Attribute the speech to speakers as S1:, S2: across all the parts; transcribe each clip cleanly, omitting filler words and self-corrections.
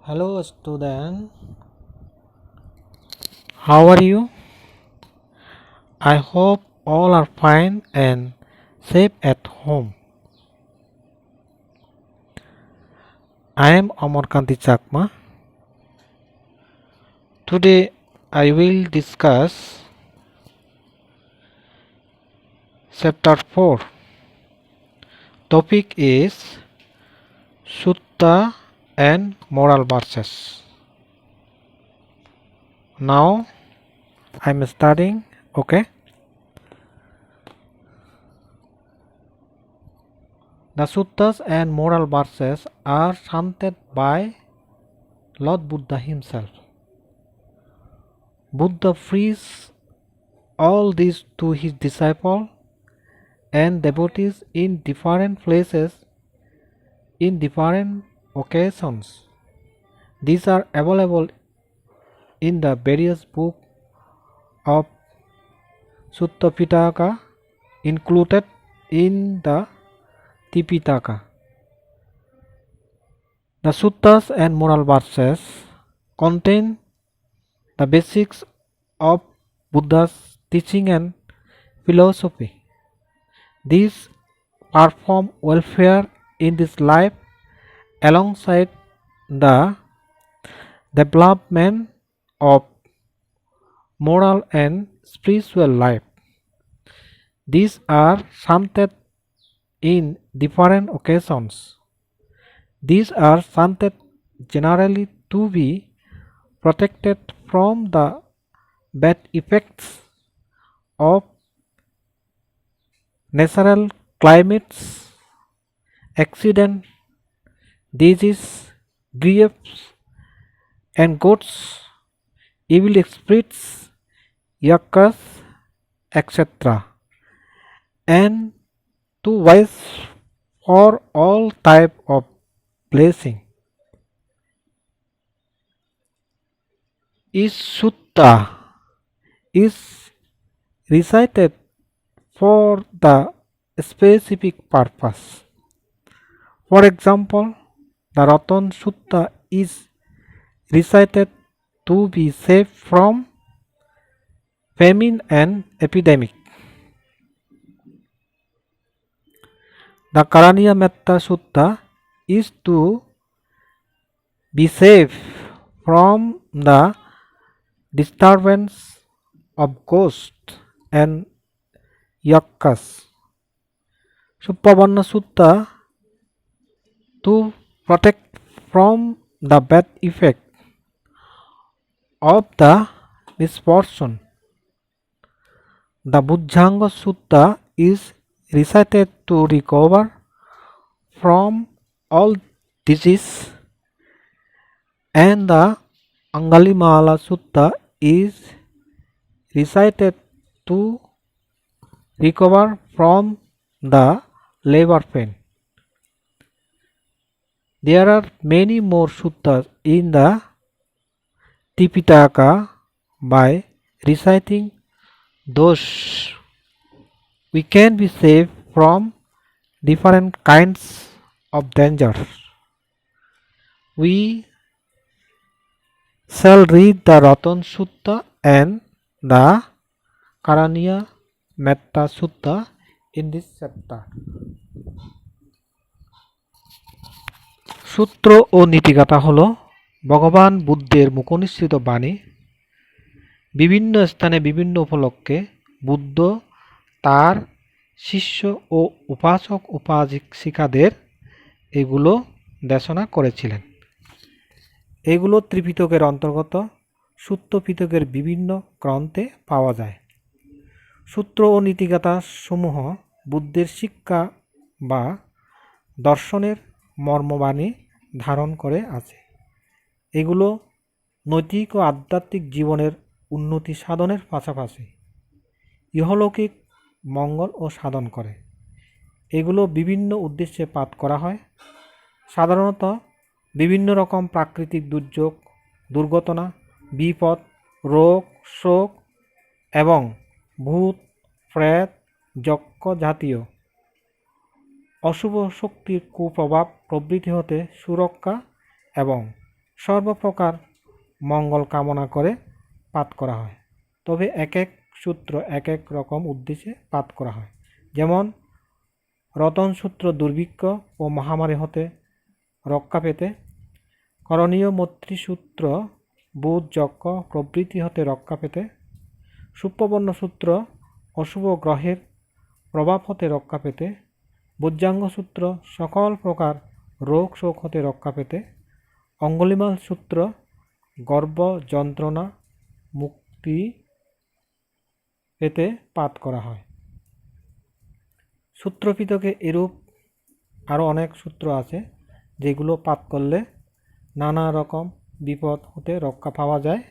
S1: Hello student, how are you? I hope all are fine and safe at home. I am Amarkanti Chakma. Today I will discuss chapter 4. Topic is Sutta and moral verses. Now I am studying, okay? The suttas and moral verses are chanted by Lord Buddha himself. Buddha preached all this to his disciples and devotees in different places in different occasions. These are available in the various books of Sutta Pitaka included in the Tipitaka. The suttas and moral verses contain the basics of Buddha's teaching and philosophy. These perform welfare in this life alongside the development of moral and spiritual life. These are chanted in different occasions. These are chanted generally to be protected from the bad effects of natural climates, accident, disease, griefs, and goats, evil spirits, yakas, etc. and to wish for all type of blessing. Each sutta is recited for the specific purpose. For example, the Ratan Sutta is recited to be safe from famine and epidemic. The Karaniya Metta Sutta is to be safe from the disturbance of ghosts and yakas. Suppavanna Sutta to protect from the bad effect of the misfortune. The Bujjanga Sutta is recited to recover from all disease, and the Angalimala Sutta is recited to recover from the labor pain. There are many more suttas in the Tipitaka. By reciting those, we can be saved from different kinds of dangers. We shall read the Ratan Sutta and the Karaniya Metta Sutta in this chapter. সূত্র ও নীতিগাথা হল ভগবান বুদ্ধের মুখনিসৃত বাণী। বিভিন্ন স্থানে বিভিন্ন উপলক্ষে বুদ্ধ তার শিষ্য ও উপাসক উপাসিকাদের এগুলো দেশনা করেছিলেন। এগুলো ত্রিপিটকের অন্তর্গত। সূত্র পিটকের বিভিন্ন গ্রন্থে পাওয়া যায়। সূত্র ও নীতিগাথা সমূহ বুদ্ধের শিক্ষা বা দর্শনের মর্মবাণী ধারণ করে আছে। এগুলো নৈতিক ও আধ্যাত্মিক জীবনের উন্নতি সাধনের পাশাপাশি ইহলৌকিক মঙ্গল ও সাধন করে। এগুলো বিভিন্ন উদ্দেশ্যে পাঠ করা হয়। সাধারণত বিভিন্ন রকম প্রাকৃতিক দুর্যোগ, দুর্ঘটনা, বিপদ, রোগ, শোক এবং ভূত, প্রেত, যক্ষ জাতীয় অশুভ শক্তির কুপ্রভাব প্রভৃতি হতে সুরক্ষা এবং সর্বপ্রকার মঙ্গল কামনা করে পাঠ করা হয়। তবে এক এক সূত্র এক এক রকম উদ্দেশ্যে পাঠ করা হয়। যেমন রতন সূত্র দুর্ভিক্ষ ও মহামারী হতে রক্ষা পেতে, করণীয় মৈত্রী সূত্র বুধ যজ্ঞ প্রভৃতি হতে রক্ষা পেতে, সুপ্রবর্ণ সূত্র অশুভ গ্রহের প্রভাব হতে রক্ষা পেতে, বজ্রাঙ্গ সূত্র সকল প্রকার রোগ শোক হতে রক্ষা পেতে, অঙ্গুলিমাল সূত্র গর্ভ যন্ত্রণা মুক্তি পেতে পাঠ করা হয়। সূত্রপিটকে এরূপ আরও অনেক সূত্র আছে যেগুলো পাঠ করলে নানা রকম বিপদ হতে রক্ষা পাওয়া যায়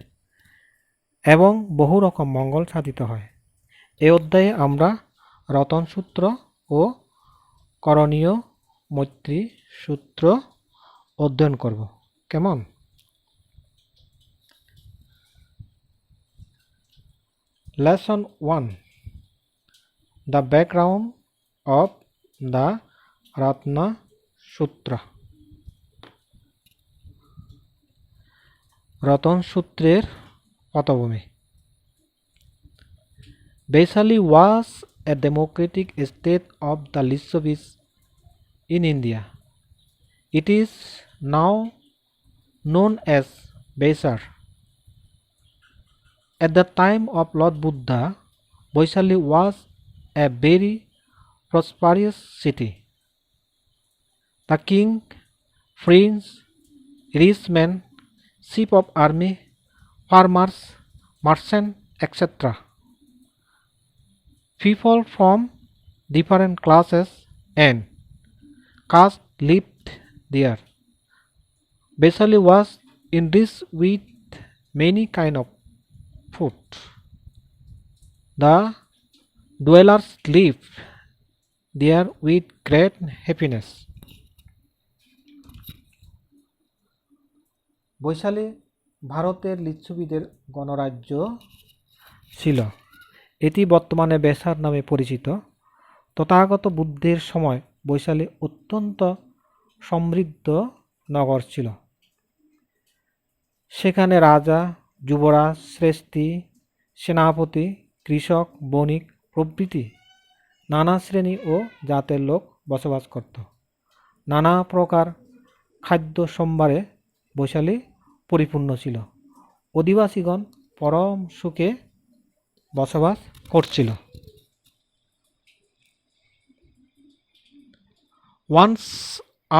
S1: এবং বহু রকম মঙ্গল সাধিত হয়। এই অধ্যায়ে আমরা রতন সূত্র ও করণীয় মৈত্রী সূত্র অধ্যয়ন করব। কেমন? Lesson 1. The background of the Ratna Sutra. Ratan সূত্রের পটভূমি। Vaishali was a democratic state of the Lissobis in India. It is now known as Vaishar. At the time of Lord Buddha, Vaishali was a very prosperous city. The king, prince, rich men, chief of army, farmers, merchants, etc. People from different classes and castes lived there. Vaishali was enriched with many kind of food. The dwellers lived there with great happiness. Vaishali ভারতের লিচ্ছুবিদের গণরাজ্য ছিল। এটি বর্তমানে বেসার নামে পরিচিত। তথাগত বুদ্ধের সময় বৈশালী অত্যন্ত সমৃদ্ধ নগর ছিল। সেখানে রাজা, যুবরাজ, শ্রেষ্ঠী, সেনাপতি, কৃষক, বণিক প্রভৃতি নানা শ্রেণী ও জাতের লোক বসবাস করত। নানা প্রকার খাদ্য সম্ভারে বৈশালী পরিপূর্ণ ছিল। অধিবাসীগণ পরম সুখে বসবাস করছিল। Once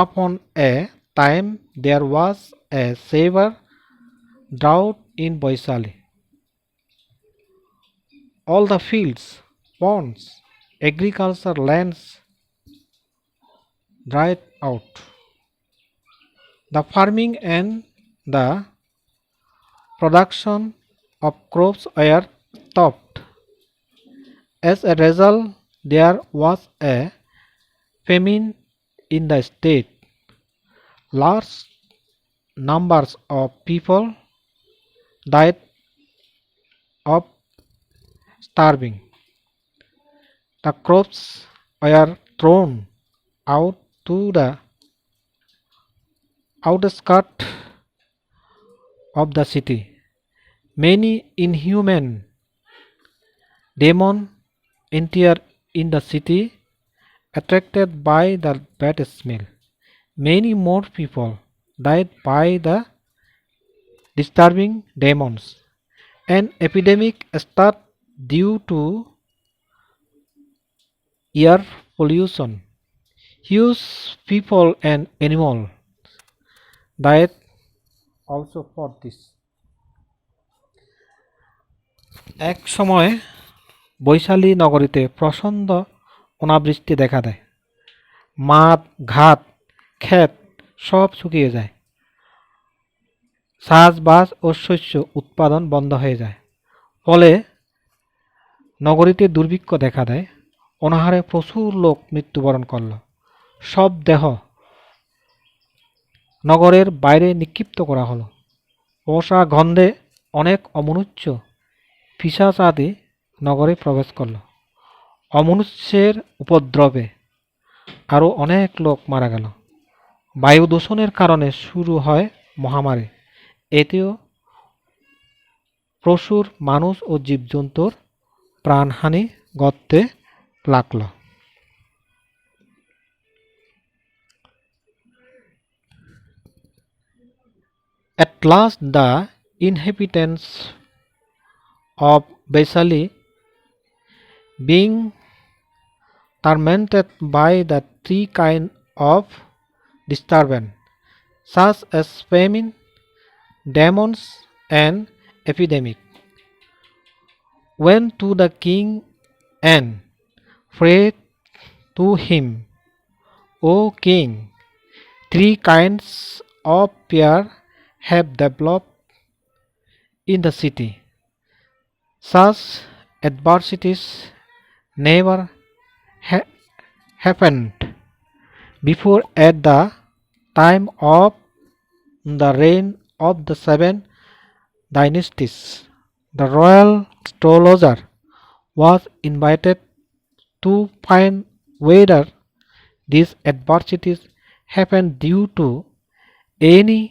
S1: upon a time there was a severe drought in Vaishali. All the fields, ponds, agricultural lands dried out. The farming and the production of crops were stopped. As a result, there was a famine in the state. Large numbers of people died of starving. The crops were thrown out to the outskirts of the city. Many inhuman demons entered in the city, attracted by the bad smell. Many more people died by the disturbing demons. An epidemic started due to air pollution. Huge people and animals died also for this. এক সময় বৈশালী নগরীতে প্রচণ্ড অনাবৃষ্টি দেখা দেয়। মাঠ, ঘাট, ক্ষেত সব শুকিয়ে যায়। চাষবাস ও শস্য উৎপাদন বন্ধ হয়ে যায়। ফলে নগরীতে দুর্ভিক্ষ দেখা দেয়। অনাহারে প্রচুর লোক মৃত্যুবরণ করল। সব দেহ নগরের বাইরে নিক্ষিপ্ত করা হলো। পোষা গন্ধে অনেক অমনুষ্য পিশাচাদি নগরে প্রবেশ করল। অমনুষ্যের উপদ্রবে আরও অনেক লোক মারা গেল। বায়ু দূষণের কারণে শুরু হয় মহামারী। এতেও প্রচুর মানুষ ও জীবজন্তুর প্রাণহানি ঘটতে লাগল। At last the inhabitants of Vaishali, being tormented by the three kinds of disturbance, such as famine, demons, and epidemic, went to the king and prayed to him, O king, three kinds of fear have developed in the city. Such adversities never happened before at the time of the reign of the seven dynasties. The royal astrologer was invited to find whether these adversities happened due to any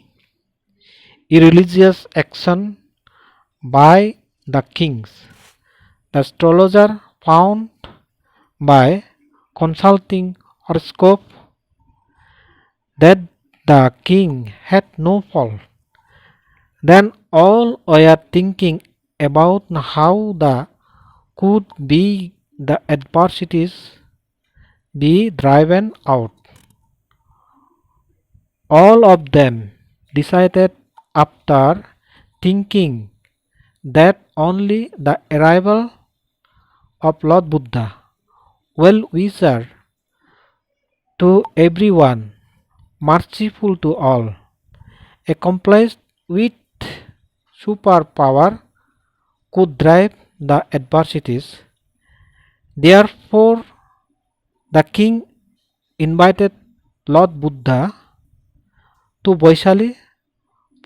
S1: irreligious action by the kings. The astrologer found by consulting horoscope that the king had no fault. Then all were thinking about how the could be the adversities be driven out. All of them decided after thinking that only the arrival of Lord Buddha, well-wisher to everyone, merciful to all, accomplished with superpower, could drive the adversities. Therefore, the king invited Lord Buddha to Vaishali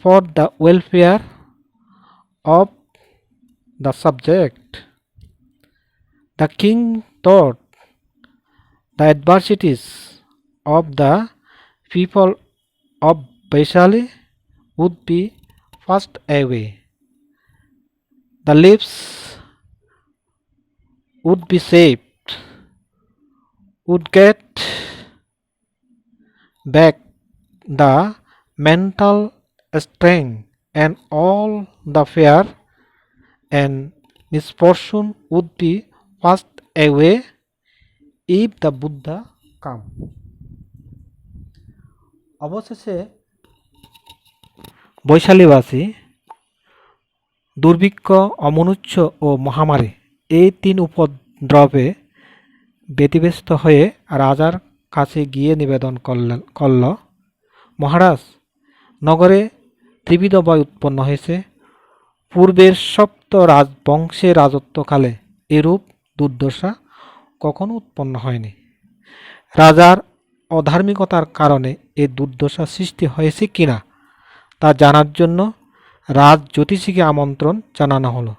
S1: for the welfare of the subject. The king thought the adversities of the people of Vaishali would be passed away. The lives would be saved, would get back the mental strength, and all the fear and misfortune would be passed away if the Buddha come. অবশেষে বৈশালীবাসী দুর্ভিক্ষ, অমনুষ্য ও মহামারী এই তিন উপদ্রবে ব্যতিব্যস্ত হয়ে রাজার কাছে গিয়ে নিবেদন করল, মহারাজ, নগরে ত্রিবিধ ভয় উৎপন্ন হয়েছে। পূর্বের সপ্ত রাজবংশের রাজত্বকালে এরূপ দুর্দশা কখনো উৎপন্ন হয়নি। রাজার অধার্মিকতার কারণে এই দুর্দশা সৃষ্টি হয়েছে কিনা তা জানার জন্য রাজ জ্যোতিষীকে আমন্ত্রণ জানানো হলো।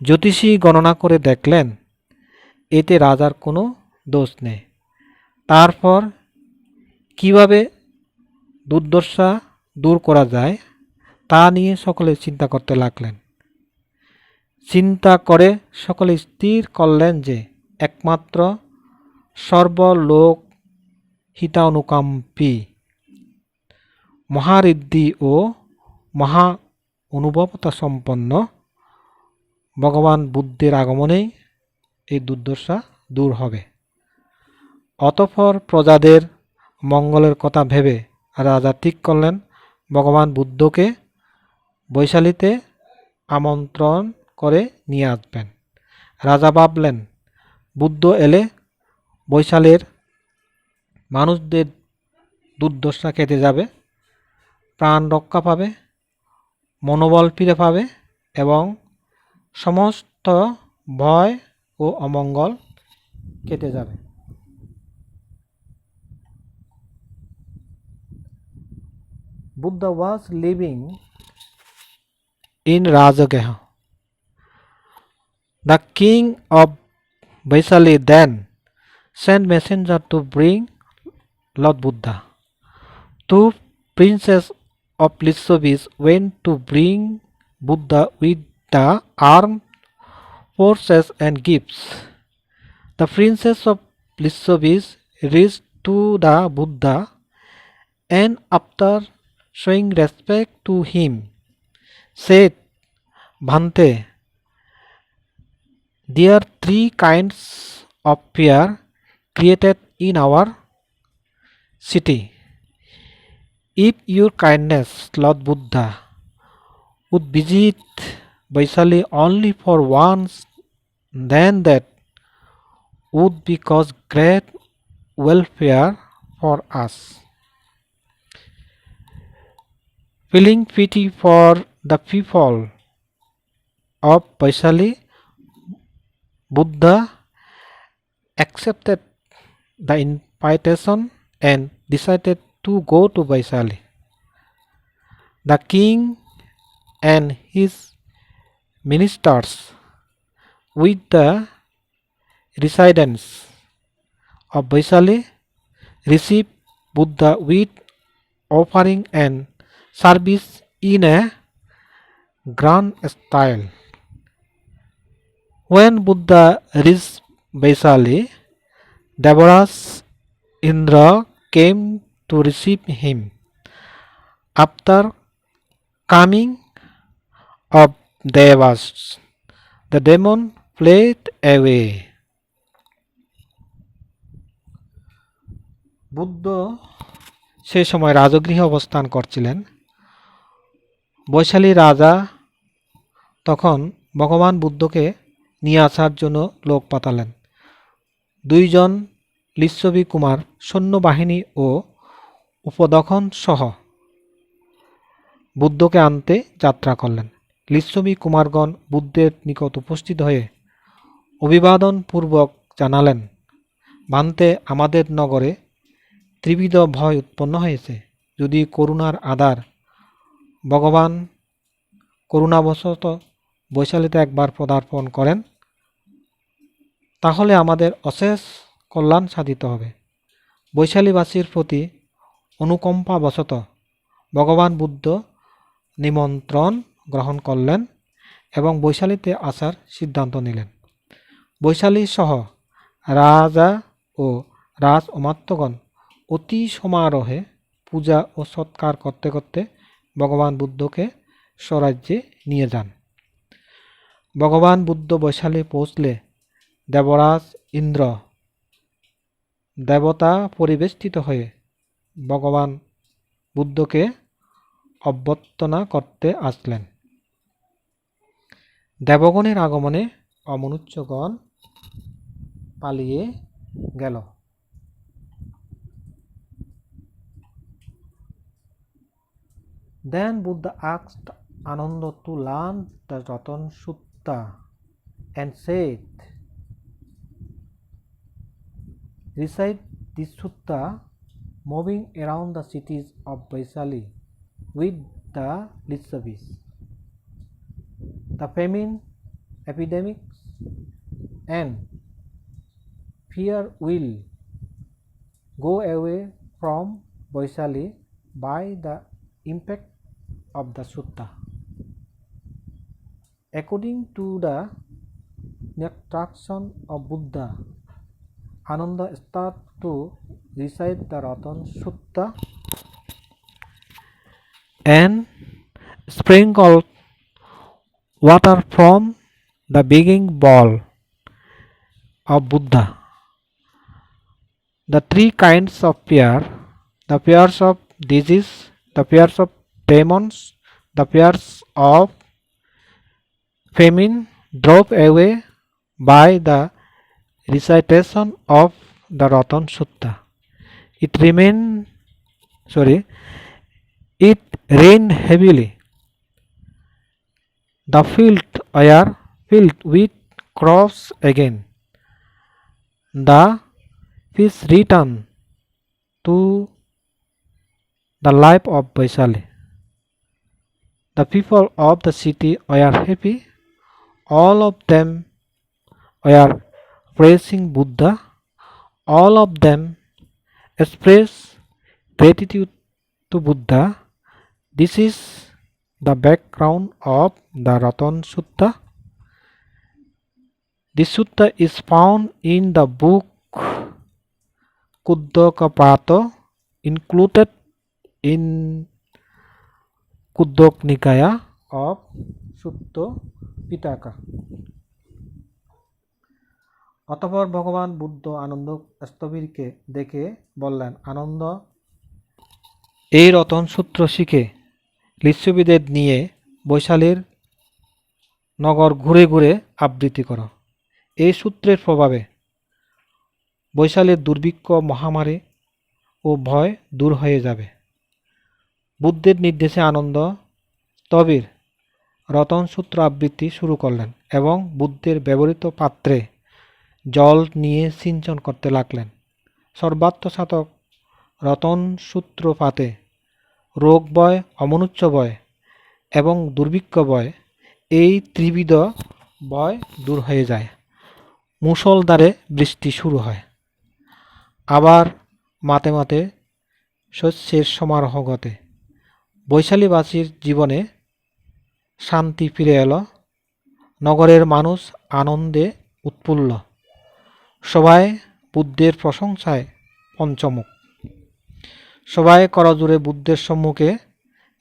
S1: জ্যোতিষী গণনা করে দেখলেন এতে রাজার কোনো দোষ নেই। তারপর কিভাবে দুর্দশা দূর করা যায় তা নিয়ে সকলে চিন্তা করতে লাগলেন। চিন্তা করে সকলে স্থির করলেন যে একমাত্র সর্বলোক হিতানুকম্পী, মহারিদ্ধি ও মহা অনুভবতা সম্পন্ন ভগবান বুদ্ধের আগমনেই এই দুর্দশা দূর হবে। অতঃপর প্রজাদের মঙ্গলের কথা ভেবে রাজা ঠিক করলেন ভগবান বুদ্ধকে বৈশালীতে আমন্ত্রণ করে নিয়ে আসবেন। রাজা ভাবলেন বুদ্ধ এলে বৈশালীর মানুষদের দুর্দশা কেটে যাবে, প্রাণ রক্ষা পাবে, মনোবল ফিরে পাবে এবং সমস্ত ভয় ও অমঙ্গল কেটে যাবে। Buddha was living in Rajagaha. The king of Vaishali then sent messenger to bring Lord Buddha. Two princes of Liच्छvis went to bring Buddha with the armed forces and gifts. The princess of Liच्छvis reached to the Buddha and after showing respect to him said, Bhante, there are three kinds of fear created in our city. If your kindness, Lord Buddha, would visit Vaisali only for once, then that would be cause great welfare for us. Feeling pity for the people of Vaisali, Buddha accepted the invitation and decided to go to Vaisali. The king and his ministers with the residents of Vaisali received Buddha with offering and service in a grand style. When Buddha reached Vaisali, Devaras Indra came to receive him. After coming of Devas, the demon fled away. Buddha সে সময় রাজগৃহে অবস্থান করছিলেন। বৈশালী রাজা তখন ভগবান বুদ্ধকে নিয়ে আসার জন্য লোক পাঠালেন। দুইজন লিচ্ছবি কুমার সৈন্যবাহিনী ও উপদখন সহ বুদ্ধকে আনতে যাত্রা করলেন। লিচ্ছবি কুমারগণ বুদ্ধের নিকট উপস্থিত হয়ে অভিবাদন পূর্বক জানালেন, ভান্তে, আমাদের নগরে ত্রিবিধ ভয় উৎপন্ন হয়েছে। যদি করুণার আধার ভগবান করুণাবশত বৈশালীতে একবার পদার্পণ করেন, তাহলে আমাদের অশেষ কল্যাণ সাধিত হবে। বৈশালীবাসীর প্রতি অনুকম্পাবশত ভগবান বুদ্ধ নিমন্ত্রণ গ্রহণ করলেন এবং বৈশালীতে আসার সিদ্ধান্ত নিলেন। বৈশালী সহ রাজা ও রাজ অমাত্যগণ অতি সমারোহে পূজা ও সৎকার করতে করতে ভগবান বুদ্ধকে স্বরাজ্যে নিয়ে যান। ভগবান বুদ্ধ বৈশালী পৌঁছলে দেবরাজ ইন্দ্র দেবতা পরিবেষ্টিত হয়ে ভগবান বুদ্ধকে অভ্যর্থনা করতে আসলেন। দেবগণের আগমনে অমনুষ্যগণ পালিয়ে গেল। Then Buddha asked Ananda to learn the Ratan Sutta and said, recite this sutta moving around the cities of Vaisali with the Liच्छvis. The famine, epidemics, and fear will go away from Vaisali by the impact of the sutta. According to the instruction of Buddha, Ananda started to recite the Ratan Sutta and sprinkled water from the begging bowl of Buddha. The three kinds of fear, the fears of disease, the fears of demons, the fears of famine, drove away by the recitation of the Ratan Sutta. It rained heavily. The fields were filled with crops again. The fish returned to the life of Vaisali. The people of the city were happy. All of them were praising Buddha. All of them expressed gratitude to Buddha. This is the background of the Ratan Sutta. This sutta is found in the book Kuddakapata, included in Kuddok Nikaya of Sutta Pitaka. অতঃপর ভগবান বুদ্ধ আনন্দ স্থবিরকে দেখে বললেন, আনন্দ, এই রতন সূত্র শিখে লিচ্ছুবিদের নিয়ে বৈশালীর নগর ঘুরে ঘুরে আবৃত্তি করো। এই সূত্রের প্রভাবে বৈশালীর দুর্ভিক্ষ, মহামারী ও ভয় দূর হয়ে যাবে। বুদ্ধের নির্দেশে আনন্দ স্থবির রতন সূত্র আবৃত্তি শুরু করলেন এবং বুদ্ধের ব্যবহৃত পাত্রে জল নিয়ে সিঞ্চন করতে লাগলেন। সর্বাত্মসাধক রতন সূত্র পাতে রোগ ভয়, অমনুষ্য ভয় এবং দুর্ভিক্ষ ভয়, এই ত্রিবিধ ভয় দূর হয়ে যায়। মুষলধারে বৃষ্টি শুরু হয়। আবার মাতে মাতে শস্যের সমারোহ ঘটে। বৈশালীবাসীর জীবনে শান্তি ফিরে এলো। নগরের মানুষ আনন্দে উৎফুল্ল। সবাই বুদ্ধের প্রশংসায় পঞ্চমুখ। সবাই করজোড়ে বুদ্ধের সম্মুখে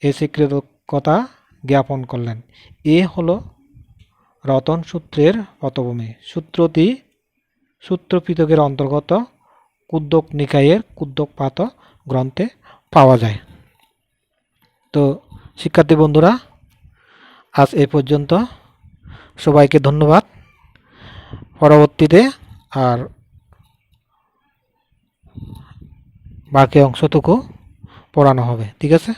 S1: এসে কৃতজ্ঞতা জ্ঞাপন করলেন। এ হল রতন সূত্রের পটভূমি। সূত্রটি সূত্র পিটকের অন্তর্গত কুদ্দক নিকায়ের কুদ্দকপাত গ্রন্থে পাওয়া যায়। তো শিক্ষার্থী বন্ধুরা, আজ এই পর্যন্ত। সবাইকে ধন্যবাদ। পরবর্তীতে আর বাকি অংশটুকু পড়ানো হবে। ঠিক আছে।